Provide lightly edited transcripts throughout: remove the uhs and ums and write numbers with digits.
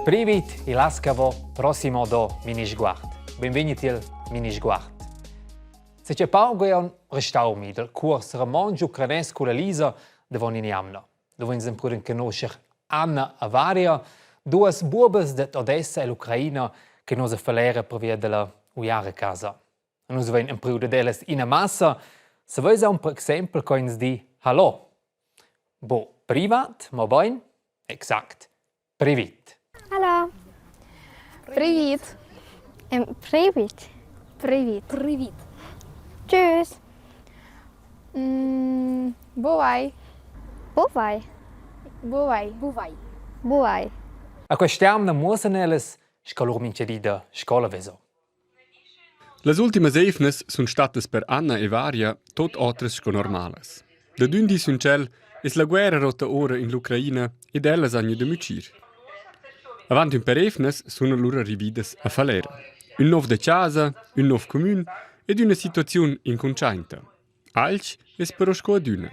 Privit e lascavo prossimo do Minisguard. Benvenuti al Minisguard. Se c'è paura è un restaurami del corso Romanzo ucrainese con la Lisa de Voniniamna, dove si possono conoscere Anna e Varia, due bubes di Odessa e l'Ucraina che non si falera per via della uiare casa. Non si vede in prude deles in massa, se vuoi per esempio con di hallo. Bo privat, ma ben? Exakt. Privit. Алло. Привіт. Привіт. Привіт. Привіт. Tschüss. Бувай. Бувай. Бувай. Бувай. Бувай. A quest'anno muoseneles scolor minchedida scola veso. Las ultimas eifnas sun stattas per Anna e Varia tot otras sco normales. Da d'undi sun cel es la guerra rota ora in l'Ucraina ed ellas hanno de mucir. Avant un per eifnas sun lura rividas a falera. Un nov de casa, un nov commun ed una situazione inconciainta. Alch es però sco aduna.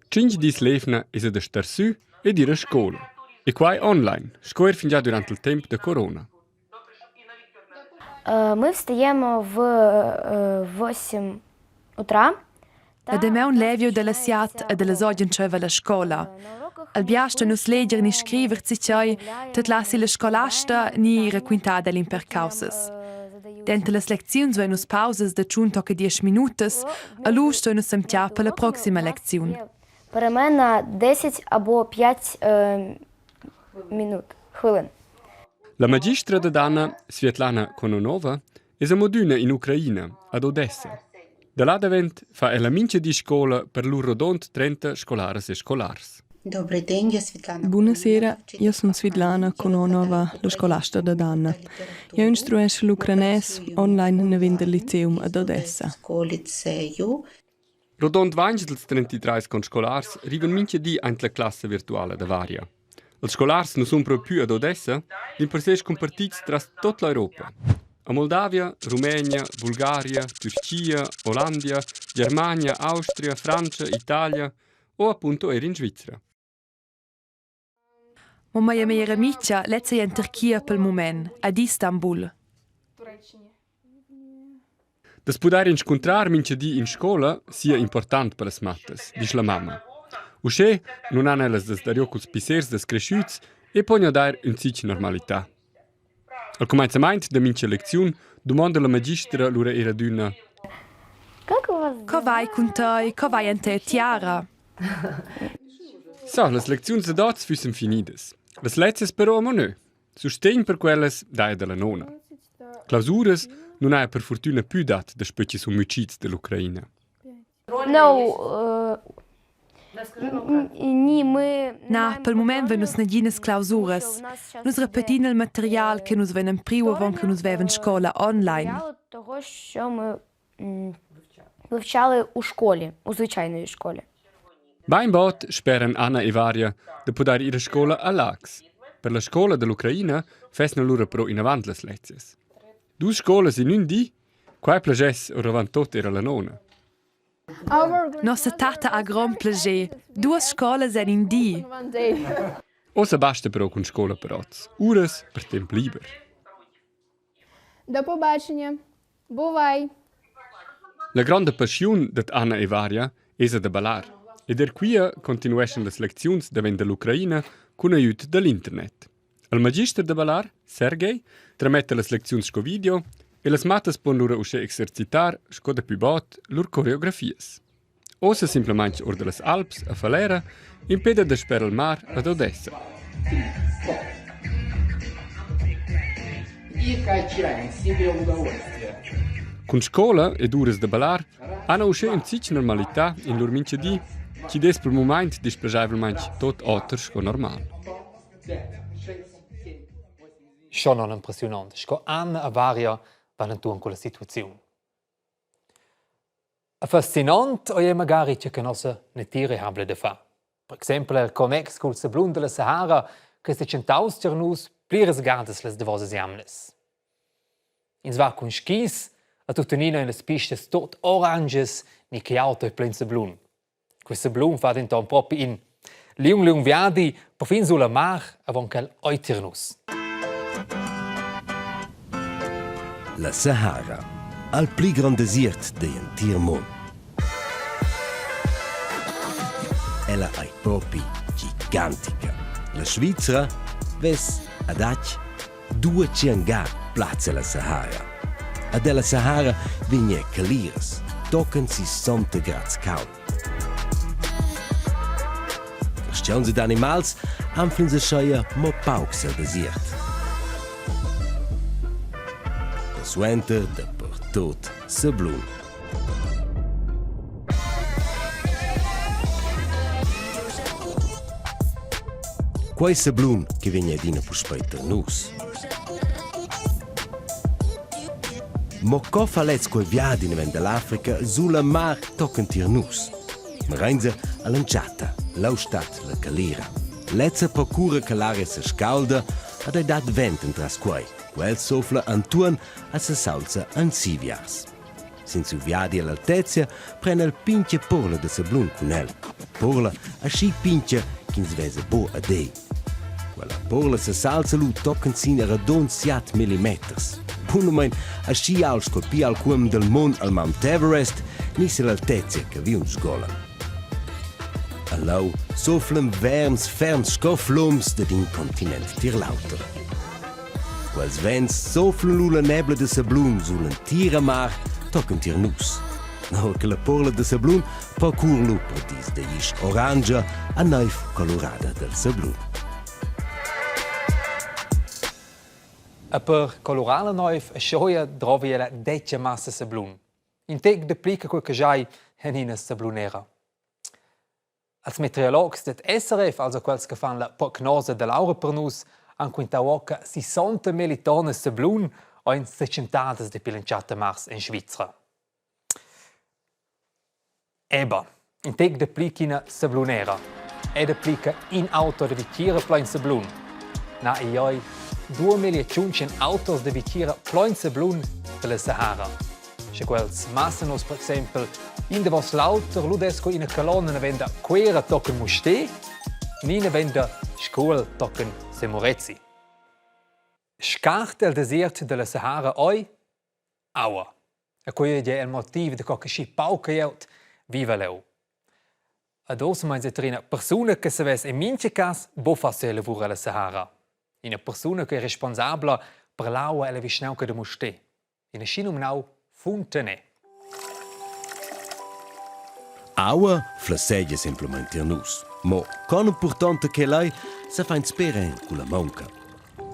Cinc dis leifna es a da star su ed ir a scola. E quai online, scoer fin già durante il tempo de corona. Ми встаємо в 8 утра. Abbiamo un levio della siat e della soggenceva alla scuola. Al biasta nus leger ni scriver zicai, tot lassi la scolasta ni requintada l'impercausas. Dentro las lezioni nus pausas de ciunto che 10 minutos, a lusto nus semtia per la prossima lezione. Перемена 10 або 5 хвилин. La magistra de Dana, Svetlana Kononova, es a moduna in Ucraina, ad Odessa. Da là davent fa ella mince di scola per lur rodont 30 scolares e scolars. Добрий день, я Світлана. Buonasera, io sono Svetlana Kononova, la scolasta da Danna. Io instruisco l'ucrainese online nel Liceum ad Odessa. Ліцею. Rodont 33 con scolars riven mince di ant la classe virtuale da Varia. Els scolars non sun pro più ad Odessa, din per ses compartits tras tot l'Europa. A Moldavia, Rumenia, Bulgaria, Turchia, Ollandia, Germania, Austria, Francia, Italia o appunto in Svizzera. Ma mia amica lezza in Turchia pel moment, ad Istanbul. Das poder incontrar mince di in scola sia important per las mattas, dice la mamma. Usche non hanno elas des darioculs pisers des cresciuts e pogno dar un sic normalità. Al començament de mince leziun, domanda la magistra lura era d'una Co vai con te, co vai in te, Tiara? So, las leziuns de dots füssen finidas. Las lezias però amo nö. Sustegn per quelles daia della nona. Clausuras non ha per fortuna più dat da specie su mucits dell'Ucraina. No, ні, ми... Na, pel moment wenn nus negines clausuras. Nus repetin il material che nus venem priu avon che nus veven scola online. Того, що ми вивчали у школі, у звичайній школі. Beim bot speren Anna e Varia de poder ihre scola a Lax. Per la scola dell'Ucraina fesna lura pro in avant las lezias. Dus scolas in un di, quai plages o ravant tot era la nona. Nossa tata a grand plager. Duas scolas en in di. O se basta però con scola per oz. Uras per temp liber. До побачення. Бувай. La grande passion dat Anna e Varia es a de ballar. Ed quia continueschen las leziuns davent dell'Ucraina con aiut dell'internet. El magister de ballar, Sergei, tramette las leziuns sco video e las matas pon lura usce exercitar sco de più bot lur coreografias. O se simplement or de las Alps a Falera impede de sper al mar ad Odessa. Con scola ed uras de ballar hanno usce un zic normalità in lur mince di chi des per moment dispregiavelmente tot otter sco normal. Schon non impressionant. Sco Anna e Varia vanno tu in quella situazione. Fascinant o è magari che nostra netire hable de fa. Per esempio, il connex col Sablun della Sahara che se centaus cernus plires gardes les devoses jamnes. In sva con skis a tutenina in les pistes tot oranges ni che auto e plen Sablun. Quel Sablun fa denton proprio in liung viadi, per fin sulla mar avon quel oiternus. La Sahara, il più grande desert dell'intero mondo. Ella è proprio gigantica. La Svizzera ves ad ac 200 piazze la Sahara. E della Sahara vigne caliras, toccano 60 gradi caldo. Questioni di animali hanno se sceia mo paucs al desert. La suenter dappertut sablun. Quei sablun che viene adina puspeiter nus. Mo co falez quei viadi neven dell'Africa sulla mar toccano tir nus. Marenza all'anciata, l'austat la calira. Lezza procura che l'aria si scalda ed è dat vent entras quei. Quel soffla antuan e si salza an siviars. Senza viadi all'altezia, prende il pinche porla de sablun con el. Porla a sci pinche che si vese bo a dei. Quella porla si salza lu toccano sin radon 7 millimeters. Buonomen a sci al scolpi al cuom del mond al Mount Everest, ni se l'altezia che vi un sgola. Allau sofflen verms ferms scofflums de din continent tirlauter. Quels vents sofflen lu la nebla de sablun sull'en tira mar toccano tir nus. No che la porla de sablun procur lu per dis de isch orangia a neuf colorada del sablun. E per colorare neuf a scioia trovi la deccia massa sablun. In tec deplica quel che giai en in sablunera. Als meteorologs det SRF, also quels che fan la prognose dell'aura per nus, han quintau che 60 melitone sablun o in 600 de pilanciata mars in Svizzera. Eba, in tec deplica in sablunera. E deplica in auto de vitira plein sablun. Na ioi 2.500.000 autos de vitira plein sablun della Sahara. Se quels massenos, per esempio, in de vos lauter ludesco in a colonna ne venda quera tocken muste, in venda scuol tocken semorezzi. Scart el desert della Sahara oi aua. E quei è il motivo de co che sci pauca jeut viva leu. Ad os meins e trina persona che se ves in minche cas bo fa se lavura alla Sahara. Una persona che è responsabile per l'aua e la visnauca de muste. In a scinum nau Funtene. Aua flasseggia semplicemente nus, ma con importante che lei si fa inspirare con la monca.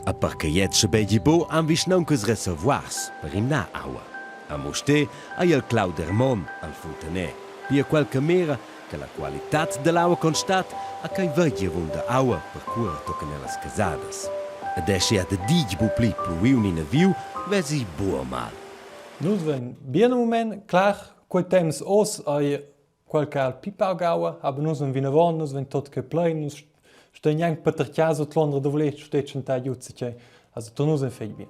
A perché jetzt se beggi bo han visnaucas reservoirs per inna aua. A moste a il Claudermont al Funtene, via qualche mera che la qualità dell'aua constat a che veggia vunda aua per cura tocca nelle casadas. Ed esce a de dig bu pli pluiun in a viu, vesi bo o mal. Nous ven bien un moment clar quei temps os ai qualche al pipaugaua, aber nus ven vinavon, nus ven tot che plein, nus stai neanche per chiaso tlondra dovlet stai centa jutzice. Also to nus ven fei bien.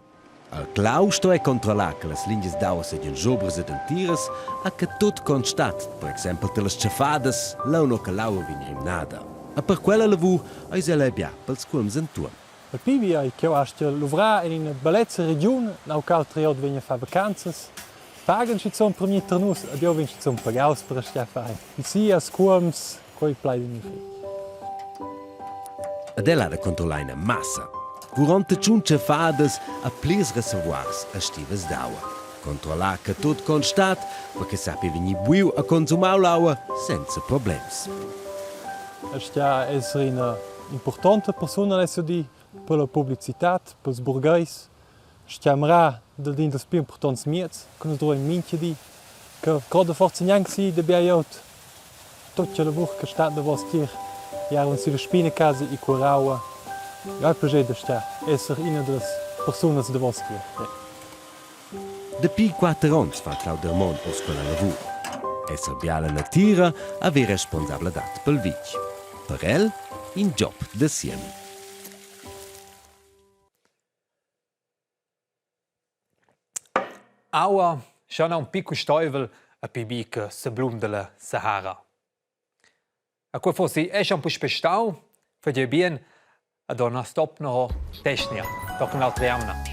Al claustro è controllare che le linee d'aua siano sobres ed entiras e che tutto constat, per esempio delle scefadas, l'uno che l'aua viene rimnada. E per quella lavur è se le bia per scuoms intorno. Il pivi è che ho lavorato in una bellezza regione, nel altri giorni vengono a fare vacanze. Pagano ci sono per niente nus, e io vengo ci sono pagato per stare a fare. Sia, scuoms, quei plai di mio. Ed è là da controllare una massa. 45 fadas a plis reservoirs a stivas d'aua. Controllare che tutto constat, perché sappi venire buio a consumare l'aua senza problemi. È essere una importante persona adesso di per la pubblicità, per i borghesi. Stiamo da din das più importanti miets, che noi troviamo minchia di, che gerade forse neanche si debba aiut. Tutto il lavoro che sta da vostro ja un sulle spine case e curaua. Ja, piacere da sta, essere una delle persone da vostro. De pi 4 anni fa Claudermont os quella lavoro. Essere biala natira, avere responsabilità pel vic. Per el, in job da siemi. Aua schon un piccolo steuvel a pibica sablun della Sahara. A quel fossi è un po' spestau, fa bien a donna stop no technia, tocken l'altra